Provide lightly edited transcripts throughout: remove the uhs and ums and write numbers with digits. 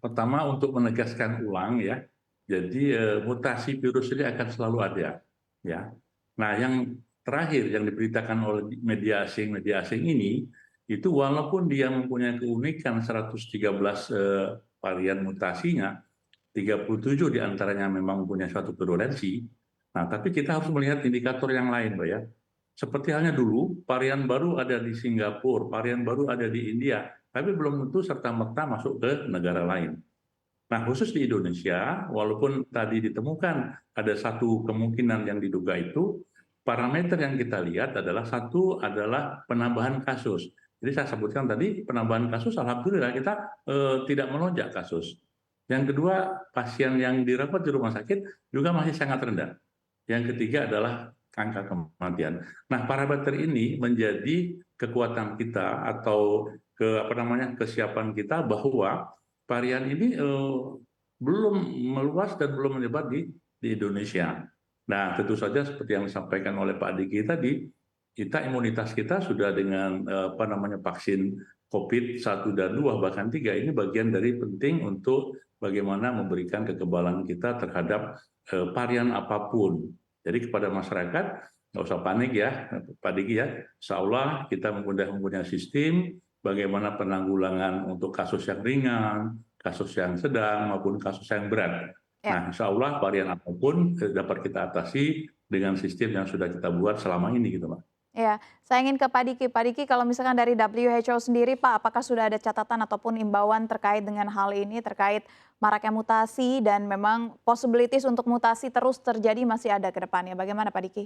pertama untuk menegaskan ulang ya, jadi mutasi virus ini akan selalu ada, ya. Nah, yang terakhir yang diberitakan oleh media asing ini, itu walaupun dia mempunyai keunikan 113 varian mutasinya, 37 diantaranya memang mempunyai suatu virulensi. Nah, tapi kita harus melihat indikator yang lain, Pak ya. Seperti halnya dulu, varian baru ada di Singapura, varian baru ada di India, tapi belum tentu serta-merta masuk ke negara lain. Nah, khusus di Indonesia, walaupun tadi ditemukan ada satu kemungkinan yang diduga itu, parameter yang kita lihat adalah satu adalah penambahan kasus. Jadi saya sebutkan tadi penambahan kasus, alhamdulillah kita tidak melonjak kasus. Yang kedua, pasien yang dirawat di rumah sakit juga masih sangat rendah. Yang ketiga adalah angka kematian. Nah, parameter ini menjadi kekuatan kita atau kesiapan kita bahwa varian ini belum meluas dan belum menyebar di Indonesia. Nah, tentu saja seperti yang disampaikan oleh Pak Diki tadi, kita imunitas kita sudah dengan vaksin COVID 1 dan 2 bahkan 3 ini bagian dari penting untuk bagaimana memberikan kekebalan kita terhadap varian apapun. Jadi kepada masyarakat nggak usah panik ya, Pak Diki ya. Insya Allah kita mempunyai sistem bagaimana penanggulangan untuk kasus yang ringan, kasus yang sedang maupun kasus yang berat. Ya. Nah, insya Allah varian apapun dapat kita atasi dengan sistem yang sudah kita buat selama ini gitu, Pak. Ya, saya ingin ke Pak Diki. Pak Diki, kalau misalkan dari WHO sendiri, Pak, apakah sudah ada catatan ataupun imbauan terkait dengan hal ini, terkait maraknya mutasi dan memang possibilities untuk mutasi terus terjadi masih ada ke depannya? Bagaimana Pak Diki?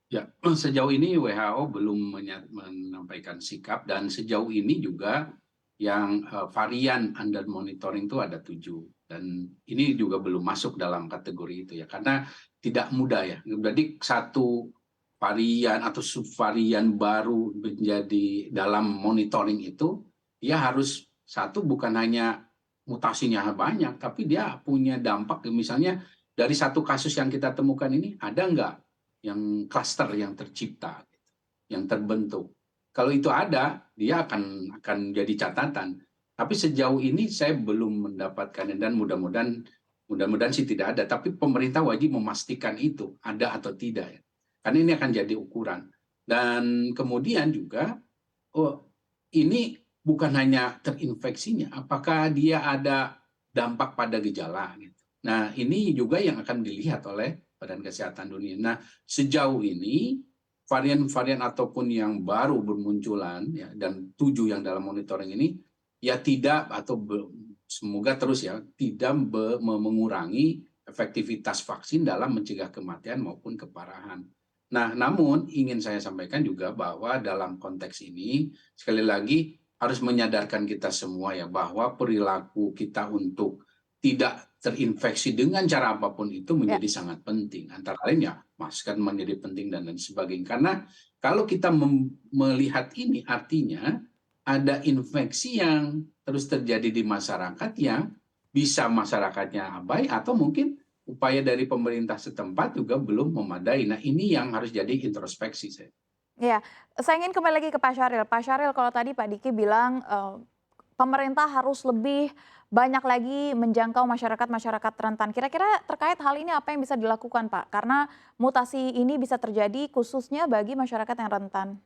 Ya, sejauh ini WHO belum menyampaikan sikap dan sejauh ini juga yang varian under monitoring itu ada 7 dan ini juga belum masuk dalam kategori itu ya karena tidak mudah ya. Jadi satu varian atau subvarian baru menjadi dalam monitoring itu dia harus satu bukan hanya mutasinya banyak tapi dia punya dampak misalnya dari satu kasus yang kita temukan ini ada nggak yang klaster yang tercipta, yang terbentuk. Kalau itu ada, dia akan jadi catatan. Tapi sejauh ini saya belum mendapatkan dan mudah-mudahan sih tidak ada. Tapi pemerintah wajib memastikan itu ada atau tidak. Karena ini akan jadi ukuran. Dan kemudian juga, ini bukan hanya terinfeksinya, apakah dia ada dampak pada gejala. Gitu. Nah, ini juga yang akan dilihat oleh Badan Kesehatan Dunia. Nah, sejauh ini varian-varian ataupun yang baru bermunculan ya, dan 7 yang dalam monitoring ini ya tidak atau semoga terus ya tidak mengurangi efektivitas vaksin dalam mencegah kematian maupun keparahan. Nah, namun ingin saya sampaikan juga bahwa dalam konteks ini sekali lagi harus menyadarkan kita semua ya bahwa perilaku kita untuk tidak terinfeksi dengan cara apapun itu menjadi sangat penting. Antara lain ya masker menjadi penting dan lain sebagainya. Karena kalau kita melihat ini artinya ada infeksi yang terus terjadi di masyarakat yang bisa masyarakatnya abai atau mungkin upaya dari pemerintah setempat juga belum memadai. Nah ini yang harus jadi introspeksi saya. Ya, saya ingin kembali lagi ke Pak Syahril. Pak Syahril, kalau tadi Pak Diki bilang pemerintah harus lebih banyak lagi menjangkau masyarakat-masyarakat rentan. Kira-kira terkait hal ini apa yang bisa dilakukan, Pak? Karena mutasi ini bisa terjadi khususnya bagi masyarakat yang rentan.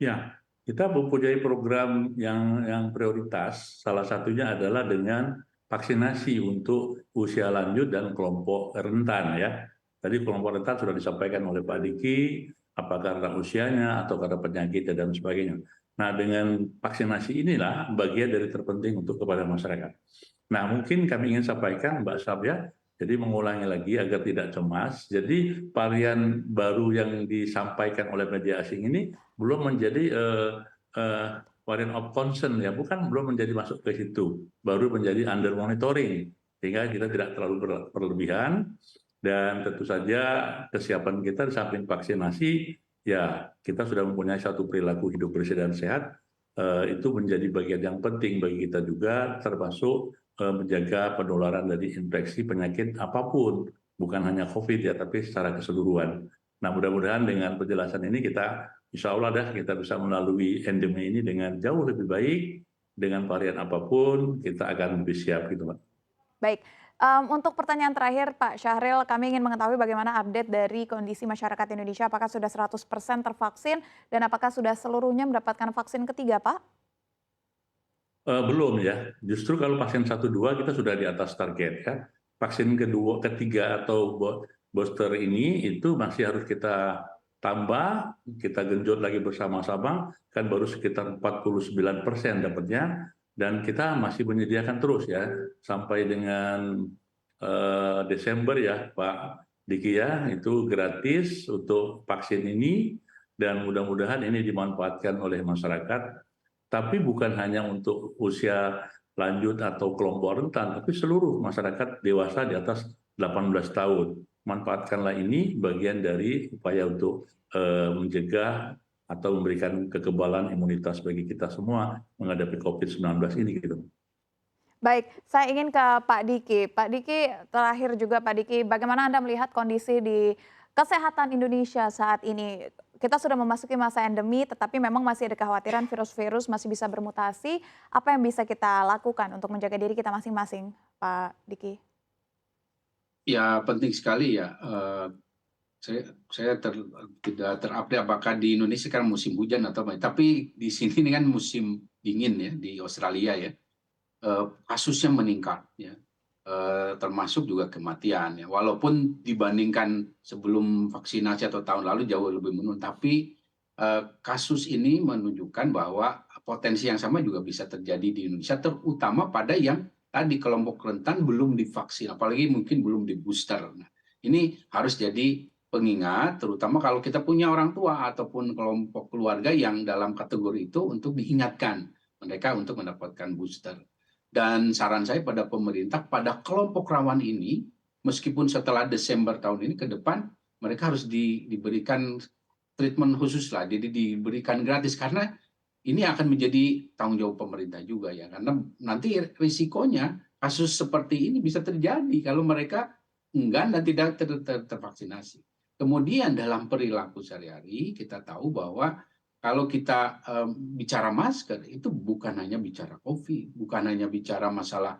Ya, kita mempunyai program yang prioritas. Salah satunya adalah dengan vaksinasi untuk usia lanjut dan kelompok rentan ya. Tadi kelompok rentan sudah disampaikan oleh Pak Diki, apakah karena usianya atau karena penyakitnya dan sebagainya. Nah, dengan vaksinasi inilah bagian dari terpenting untuk kepada masyarakat. Nah, mungkin kami ingin sampaikan Mbak Sabya, jadi mengulangi lagi agar tidak cemas. Jadi varian baru yang disampaikan oleh media asing ini belum menjadi varian of concern ya, belum menjadi masuk ke situ, baru menjadi under monitoring, sehingga kita tidak terlalu berlebihan dan tentu saja kesiapan kita di samping vaksinasi ya kita sudah mempunyai satu perilaku hidup bersih dan sehat, itu menjadi bagian yang penting bagi kita juga termasuk menjaga penularan dari infeksi penyakit apapun, bukan hanya COVID ya tapi secara keseluruhan. Nah mudah-mudahan dengan penjelasan ini kita insya Allah kita bisa melalui endemi ini dengan jauh lebih baik dengan varian apapun kita akan lebih siap gitu, Mbak. Baik, untuk pertanyaan terakhir Pak Syahril, kami ingin mengetahui bagaimana update dari kondisi masyarakat Indonesia, apakah sudah 100% tervaksin dan apakah sudah seluruhnya mendapatkan vaksin ketiga, Pak? Belum ya, justru kalau vaksin 1-2 kita sudah di atas target ya. Vaksin kedua, ketiga atau booster ini itu masih harus kita tambah, kita genjot lagi bersama-sama, kan baru sekitar 49% dapatnya, dan kita masih menyediakan terus ya, sampai dengan Desember ya Pak Diki ya, itu gratis untuk vaksin ini, dan mudah-mudahan ini dimanfaatkan oleh masyarakat. Tapi bukan hanya untuk usia lanjut atau kelompok rentan, tapi seluruh masyarakat dewasa di atas 18 tahun. Manfaatkanlah ini bagian dari upaya untuk mencegah atau memberikan kekebalan imunitas bagi kita semua menghadapi COVID-19 ini gitu. Baik, saya ingin ke Pak Diki. Pak Diki, terakhir juga Pak Diki, bagaimana Anda melihat kondisi di kesehatan Indonesia saat ini? Kita sudah memasuki masa endemi, tetapi memang masih ada kekhawatiran virus-virus masih bisa bermutasi. Apa yang bisa kita lakukan untuk menjaga diri kita masing-masing, Pak Diki? Ya penting sekali ya. Saya tidak terupdate apakah di Indonesia sekarang musim hujan atau apa. Tapi di sini ini kan musim dingin ya di Australia ya. Kasusnya meningkat ya. Termasuk juga kematian ya. Walaupun dibandingkan sebelum vaksinasi atau tahun lalu jauh lebih menurun, tapi kasus ini menunjukkan bahwa potensi yang sama juga bisa terjadi di Indonesia, terutama pada yang tadi kelompok rentan belum divaksin, apalagi mungkin belum di booster. Nah, ini harus jadi pengingat, terutama kalau kita punya orang tua ataupun kelompok keluarga yang dalam kategori itu, untuk diingatkan mereka untuk mendapatkan booster. Dan saran saya pada pemerintah, pada kelompok rawan ini, meskipun setelah Desember tahun ini ke depan, mereka harus diberikan treatment khusus lah, jadi diberikan gratis, karena ini akan menjadi tanggung jawab pemerintah juga ya, karena nanti risikonya kasus seperti ini bisa terjadi kalau mereka enggan dan tidak tervaksinasi. Kemudian dalam perilaku sehari-hari kita tahu bahwa kalau kita bicara masker, itu bukan hanya bicara COVID, bukan hanya bicara masalah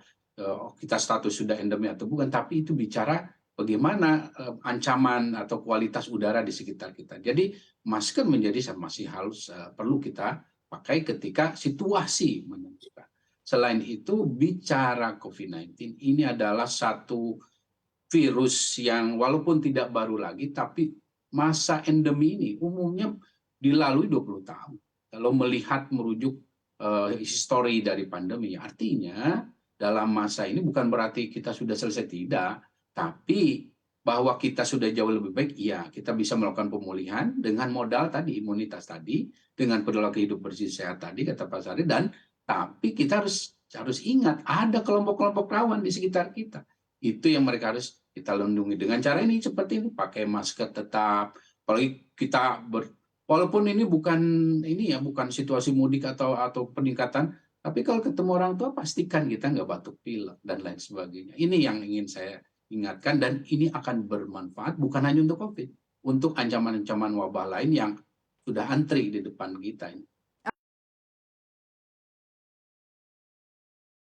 kita status sudah endemi atau bukan, tapi itu bicara bagaimana ancaman atau kualitas udara di sekitar kita. Jadi masker masih harus perlu kita pakai ketika situasi menentukan. Selain itu, bicara COVID-19, ini adalah satu virus yang walaupun tidak baru lagi, tapi masa endemi ini umumnya dilalui 20 tahun. Kalau melihat merujuk histori dari pandemi, artinya dalam masa ini bukan berarti kita sudah selesai, tidak, tapi bahwa kita sudah jauh lebih baik, iya, kita bisa melakukan pemulihan dengan modal tadi, imunitas tadi, dengan perilaku hidup bersih sehat tadi, kata Pak Sari, dan tapi kita harus ingat ada kelompok-kelompok rawan di sekitar kita. Itu yang mereka harus kita lindungi dengan cara ini, seperti ini, pakai masker tetap, apalagi kita walaupun ini bukan situasi mudik atau peningkatan, tapi kalau ketemu orang tua pastikan kita nggak batuk pilek dan lain sebagainya. Ini yang ingin saya ingatkan, dan ini akan bermanfaat bukan hanya untuk COVID, untuk ancaman-ancaman wabah lain yang sudah antri di depan kita ini.